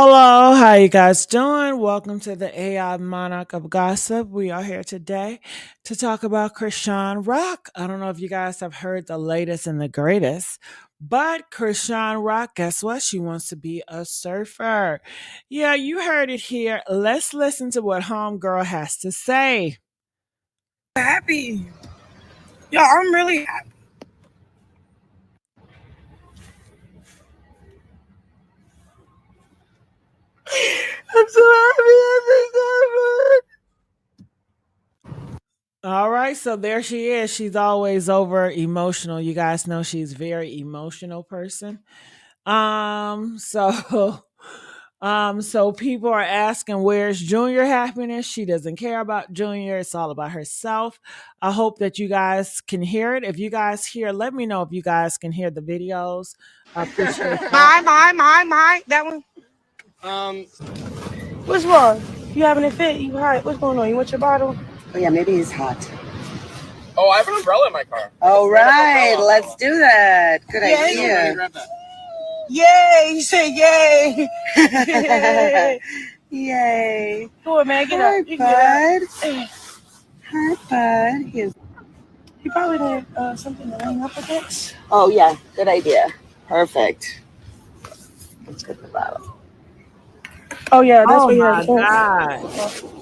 Hello, how you guys doing? Welcome to the AI Monarch of Gossip. We are here today to talk about Chrisean Rock. I don't know if you guys have heard the latest and the greatest, but Chrisean Rock, guess what? She wants to be a surfer. Yeah, you heard it here. Let's listen to what Homegirl has to say. Happy. Yeah, I'm really happy. I'm so happy. All right, so there she is. She's always over emotional. You guys know she's a very emotional person. So so people are asking where's Junior happiness. She doesn't care about Junior. It's all about herself. I hope that you guys can hear it. If you guys hear, let me know if you guys can hear the videos. I appreciate that. My. That one. What's wrong? You having a fit? You hot? What's going on? You want your bottle? Oh yeah, maybe he's hot. Oh, I have an umbrella in my car. All right, let's do that. Good idea. Grab that. Yay! You say yay! Yay! Yay. Come on, man. Get Hi, up. You can get bud. up. Hi, bud. He probably need something to lean up against. Oh yeah, good idea. Perfect. Let's get the bottle. Oh yeah, that's Oh what he my has. God.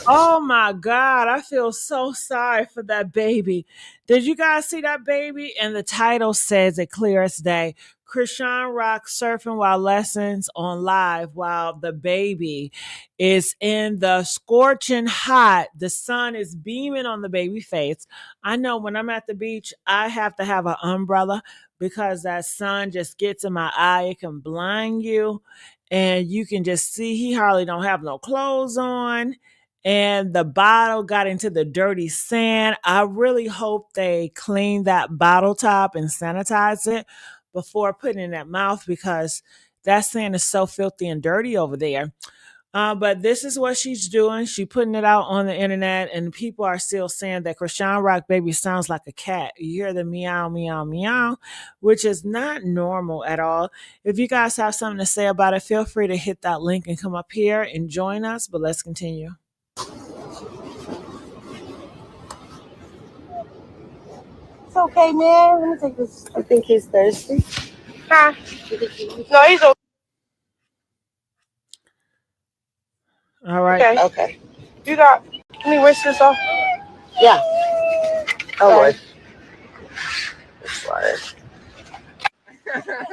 Oh my God, I feel so sorry for that baby. Did you guys see that baby? And the title says it clear as day. Chrisean Rock surfing while lessons on live while the baby is in the scorching hot. The sun is beaming on the baby face. I know when I'm at the beach, I have to have an umbrella because that sun just gets in my eye. It can blind you. And you can just see he hardly don't have no clothes on, and the bottle got into the dirty sand. I really hope they clean that bottle top and sanitize it before putting it in that mouth because that sand is so filthy and dirty over there. But this is what she's doing. She's putting it out on the internet, and people are still saying that Chrisean Rock baby sounds like a cat. You hear the meow, meow, meow, which is not normal at all. If you guys have something to say about it, feel free to hit that link and come up here and join us. But let's continue. It's okay, man. Let me take this. I think he's thirsty. Huh? No, he's okay. All right. Okay. You got. Let me rinse this off. Yeah. Oh Lord.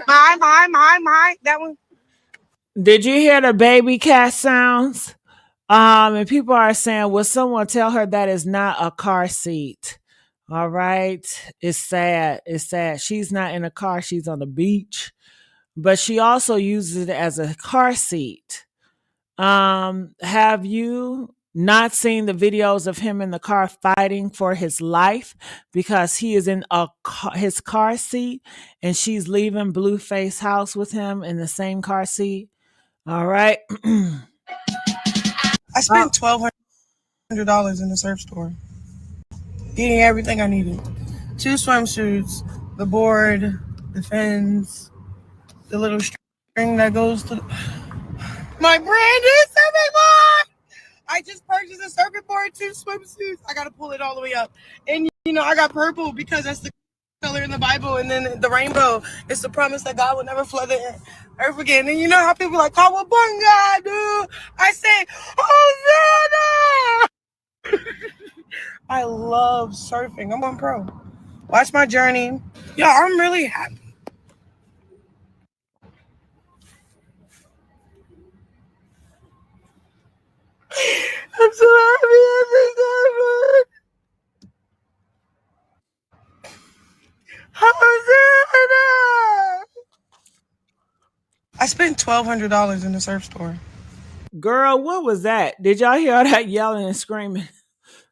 My. That one. Did you hear the baby cat sounds? And people are saying, will someone tell her that is not a car seat? All right. It's sad. It's sad. She's not in a car. She's on the beach. But she also uses it as a car seat. Have you not seen the videos of him in the car fighting for his life because he is in his car seat and she's leaving Blueface house with him in the same car seat? All right. I spent $1,200 in the surf store, getting everything I needed: 2 swimsuits, the board, the fins, the little string that goes to. My brand is surfing board. I just purchased a surfing board, 2 swimsuits. I gotta pull it all the way up, and I got purple because that's the color in the Bible, and then the rainbow is the promise that God will never flood the earth again. And you know how people are like, "Kawabunga, dude." I say, "Hosanna." I love surfing. I'm on pro. Watch my journey. Yeah, I'm really happy. I'm so happy. Hosanna! I spent $1,200 in the surf store. Girl, what was that? Did y'all hear all that yelling and screaming?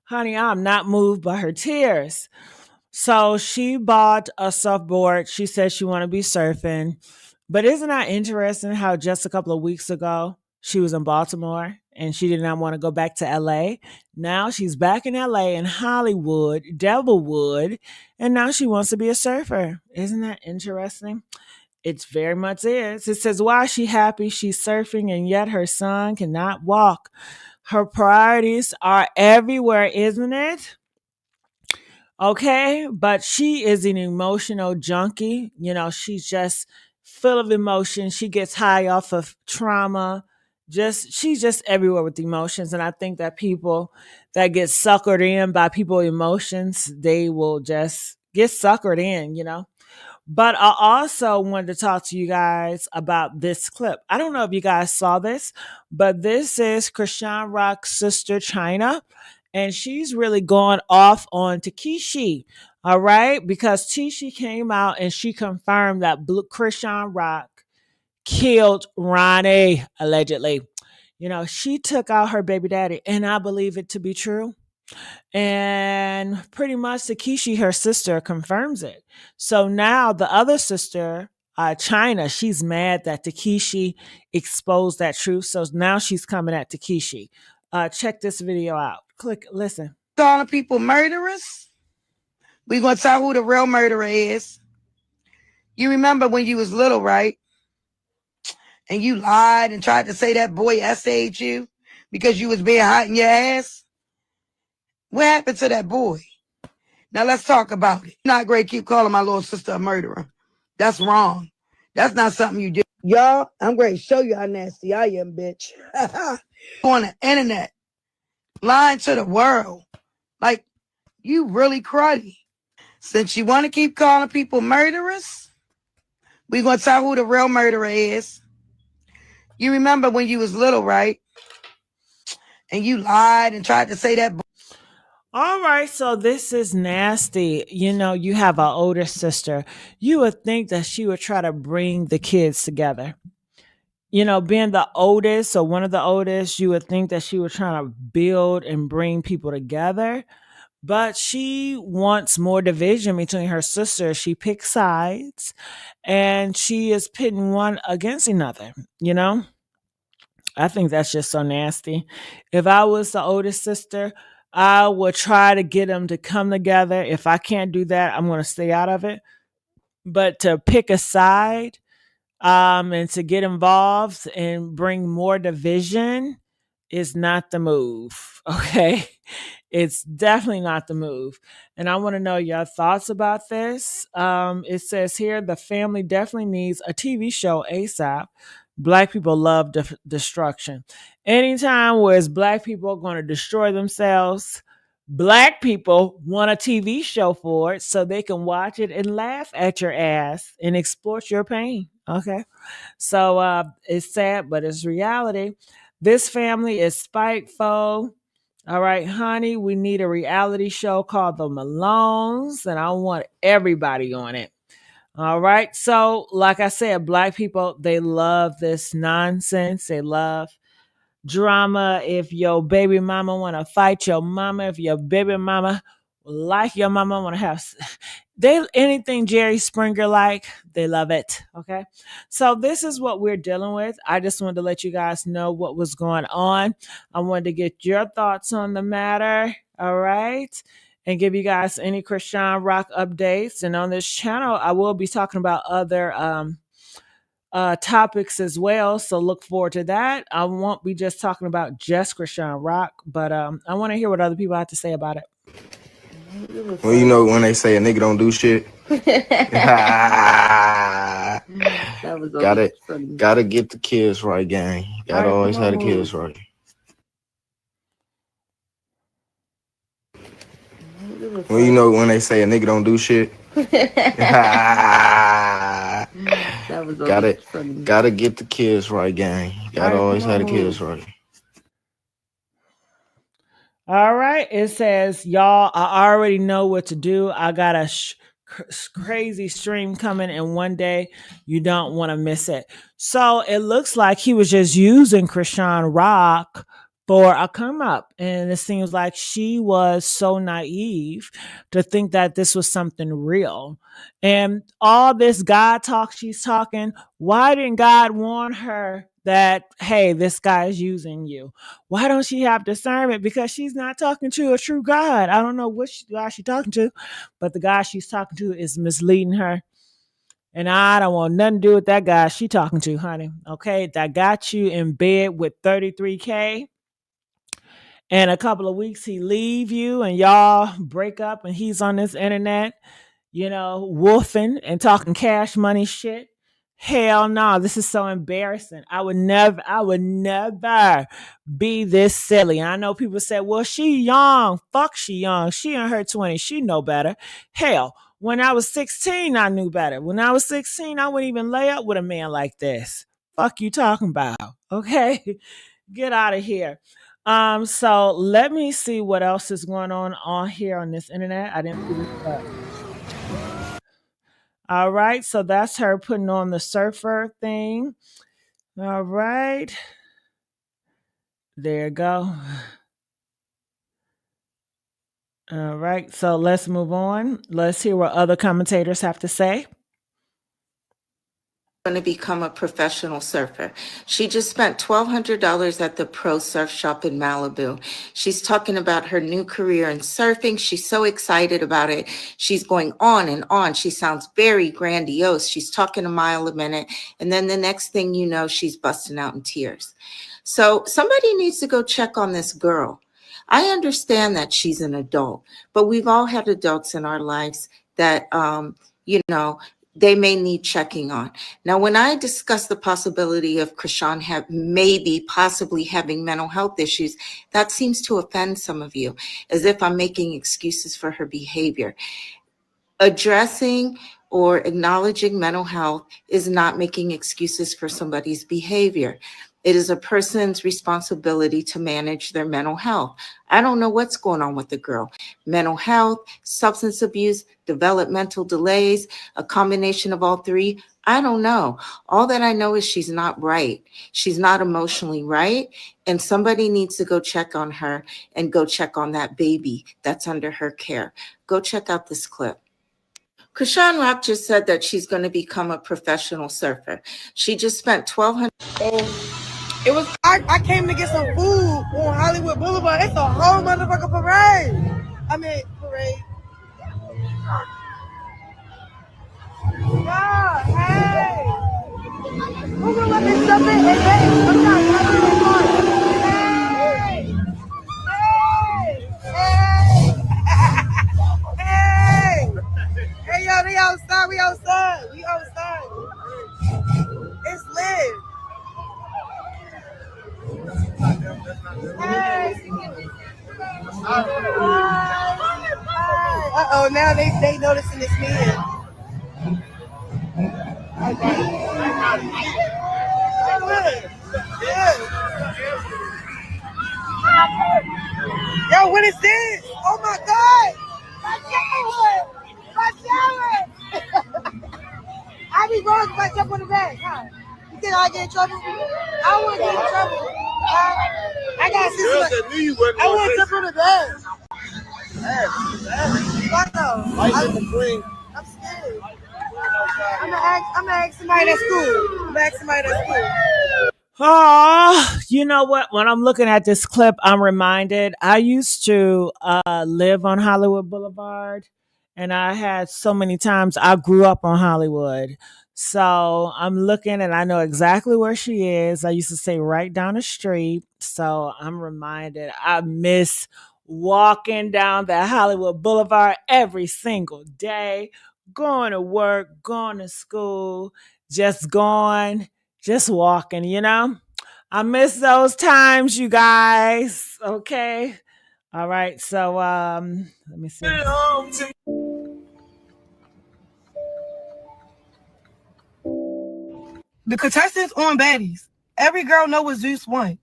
Honey, I'm not moved by her tears. So she bought a surfboard. She said she want to be surfing. But isn't that interesting how just a couple of weeks ago she was in Baltimore and she did not want to go back to LA? Now she's back in LA in Hollywood, Devilwood, and now she wants to be a surfer. Isn't that interesting? It very much is. It says, why is she happy she's surfing and yet her son cannot walk? Her priorities are everywhere, isn't it? Okay, but she is an emotional junkie. She's just full of emotion. She gets high off of trauma. She's just everywhere with emotions. And I think that people that get suckered in by people's emotions, they will just get suckered in. But I also wanted to talk to you guys about this clip. I don't know if you guys saw this, but this is Chrisean Rock's sister, Chyna, and she's really going off on TESEHKI, all right? Because TESEHKI came out and she confirmed that Chrisean Rock killed Ronny, allegedly. She took out her baby daddy, and I believe it to be true. And pretty much TESEHKI, her sister, confirms it. So now the other sister, Chyna, she's mad that TESEHKI exposed that truth. So now she's coming at TESEHKI. Check this video out. Listen. Calling people murderers. We're going to tell who the real murderer is. You remember when you was little, right? And you lied and tried to say that boy essayed you because you was being hot in your ass? What happened to that boy? Now let's talk about it. Not great. Keep calling my little sister a murderer. That's wrong. That's not something you do. Y'all, I'm going to show you how nasty I am, bitch. On the internet, lying to the world. Like, you really cruddy. Since you want to keep calling people murderers, we're going to tell who the real murderer is. You remember when you was little, right? And you lied and tried to say that. All right, so this is nasty. You have an older sister. You would think that she would try to bring the kids together. Being the oldest, or one of the oldest, you would think that she was trying to build and bring people together. But she wants more division between her sisters. She picks sides, and she is pitting one against another. I think that's just so nasty. If I was the oldest sister, I would try to get them to come together. If I can't do that, I'm going to stay out of it. But to pick a side, and to get involved and bring more division is not the move. Okay. It's definitely not the move. And I want to know your thoughts about this. It says here, the family definitely needs a TV show ASAP. Black people love destruction. Anytime where it's black people going to destroy themselves, black people want a TV show for it so they can watch it and laugh at your ass and exploit your pain. Okay. So it's sad, but it's reality. This family is spiteful. All right, honey, we need a reality show called The Malones, and I want everybody on it. All right. So, like I said, black people, they love this nonsense. They love drama. If your baby mama want to fight your mama, if your baby mama like your mama want to have anything Jerry Springer like, they love it. Okay. So this is what we're dealing with. I just wanted to let you guys know what was going on. I wanted to get your thoughts on the matter. All right. And give you guys any Chrisean Rock updates. And on this channel, I will be talking about other topics as well. So look forward to that. I won't be just talking about just Chrisean Rock, but I want to hear what other people have to say about it. Well, when they say a nigga don't do shit. Gotta get the kids right, gang. Gotta always have the kids right. Well, when they say a nigga don't do shit. Gotta get the kids right, gang. Gotta always have the kids right. All right. It says, y'all, I already know what to do. I got a crazy stream coming, and one day you don't want to miss it. So it looks like he was just using Chrisean Rock for a come up. And it seems like she was so naive to think that this was something real. And all this God talk she's talking, why didn't God warn her that, hey, this guy is using you? Why don't she have discernment? Because she's not talking to a true God. I don't know which God she's talking to, but the God she's talking to is misleading her. And I don't want nothing to do with that guy she talking to, honey. Okay, that got you in bed with 33K. And a couple of weeks he leave you and y'all break up and he's on this internet, wolfing and talking cash money shit. Hell no, this is so embarrassing. I would never be this silly. And I know people say, well, she young. Fuck, she young. She in her 20s. She know better. Hell, when I was 16, I knew better. When I was 16, I wouldn't even lay up with a man like this. Fuck you talking about. Okay? Get out of here. So let me see what else is going on here on this internet. I didn't pull this up. All right, so that's her putting on the surfer thing. All right. There you go. All right, so let's move on. Let's hear what other commentators have to say. Going to become a professional surfer. She just spent $1,200 at the pro surf shop in Malibu. She's talking about her new career in surfing. She's so excited about it. She's going on and on. She sounds very grandiose. She's talking a mile a minute. And then the next thing you know, she's busting out in tears. So somebody needs to go check on this girl. I understand that she's an adult, but we've all had adults in our lives that, they may need checking on. Now, when I discuss the possibility of Chrisean possibly having mental health issues, that seems to offend some of you, as if I'm making excuses for her behavior. Addressing or acknowledging mental health is not making excuses for somebody's behavior. It is a person's responsibility to manage their mental health. I don't know what's going on with the girl. Mental health, substance abuse, developmental delays, a combination of all three. I don't know. All that I know is she's not right. She's not emotionally right. And somebody needs to go check on her and go check on that baby that's under her care. Go check out this clip. Chrisean Rock just said that she's going to become a professional surfer. She just spent $1,200. I came to get some food on Hollywood Boulevard. It's a whole motherfucking parade. Parade. Yeah, hey. Who gonna let me jump in? I'm not Hey. Hey. Hey, yo, they outside. We outside. It's lit. Uh-oh, now they noticing this man. Yo, what is this? Oh my God! My shower! I be wrong if I jump on the bed. Huh? You think I get in trouble? I wouldn't get in trouble. I got sister. I wouldn't jump on the bed. What though? I'm scared. I'm gonna ask somebody at school. Oh, you know what? When I'm looking at this clip, I'm reminded I used to live on Hollywood Boulevard, and I had so many times I grew up on Hollywood. So I'm looking and I know exactly where she is. I used to stay right down the street. So I'm reminded I miss walking down that Hollywood Boulevard every single day, going to work, going to school, just walking. I miss those times, you guys. Okay. All right. So let me see. The contestants on baddies. Every girl know what Zeus want.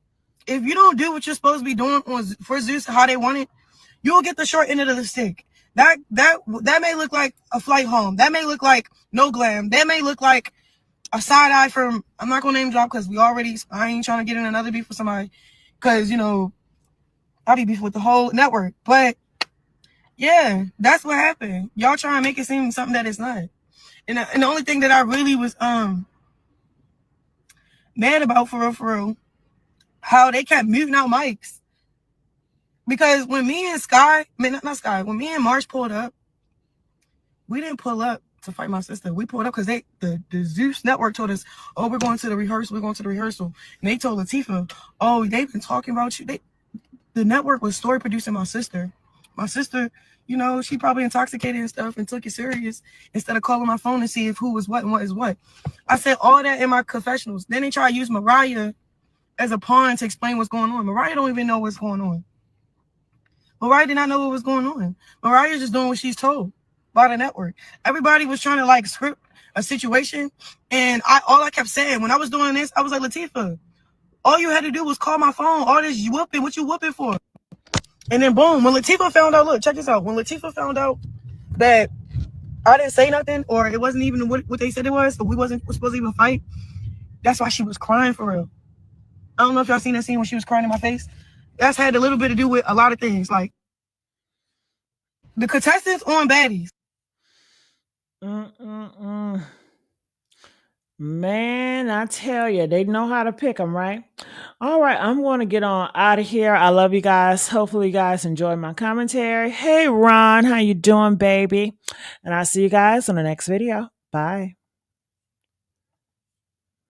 If you don't do what you're supposed to be doing for Zeus how they want it, you'll get the short end of the stick. That may look like a flight home. That may look like no glam. That may look like a side eye from, I'm not gonna name drop because I ain't trying to get in another beef with somebody because I'll be beef with the whole network. But yeah, that's what happened. Y'all trying to make it seem something that it's not. And the only thing that I really was mad about for real, how they kept muting out mics. Because when me and when me and Marsh pulled up, we didn't pull up to fight my sister. We pulled up because the Zeus network told us, oh, we're going to the rehearsal. We're going to the rehearsal. And they told Latifah, oh, they've been talking about you. The network was story producing my sister. My sister, you know, she probably intoxicated and stuff and took it serious instead of calling my phone to see if who was what and what is what. I said all that in my confessionals. Then they try to use Mariah as a pawn to explain what's going on. Mariah don't even know what's going on. Mariah did not know what was going on. Mariah's just doing what she's told by the network. Everybody was trying to like script a situation, and all I kept saying when I was doing this, I was like, Latifah, all you had to do was call my phone. All this whooping, what you whooping for? And then boom, when Latifah found out, look, check this out. When Latifah found out that I didn't say nothing, or it wasn't even what they said it was, so we wasn't supposed to even fight, that's why she was crying for real. I don't know if y'all seen that scene when she was crying in my face. That's had a little bit to do with a lot of things, like the contestants on baddies. Man, I tell you, they know how to pick them, right? All right, I'm going to get on out of here. I love you guys. Hopefully you guys enjoyed my commentary. Hey, Ron, how you doing, baby? And I'll see you guys on the next video. Bye.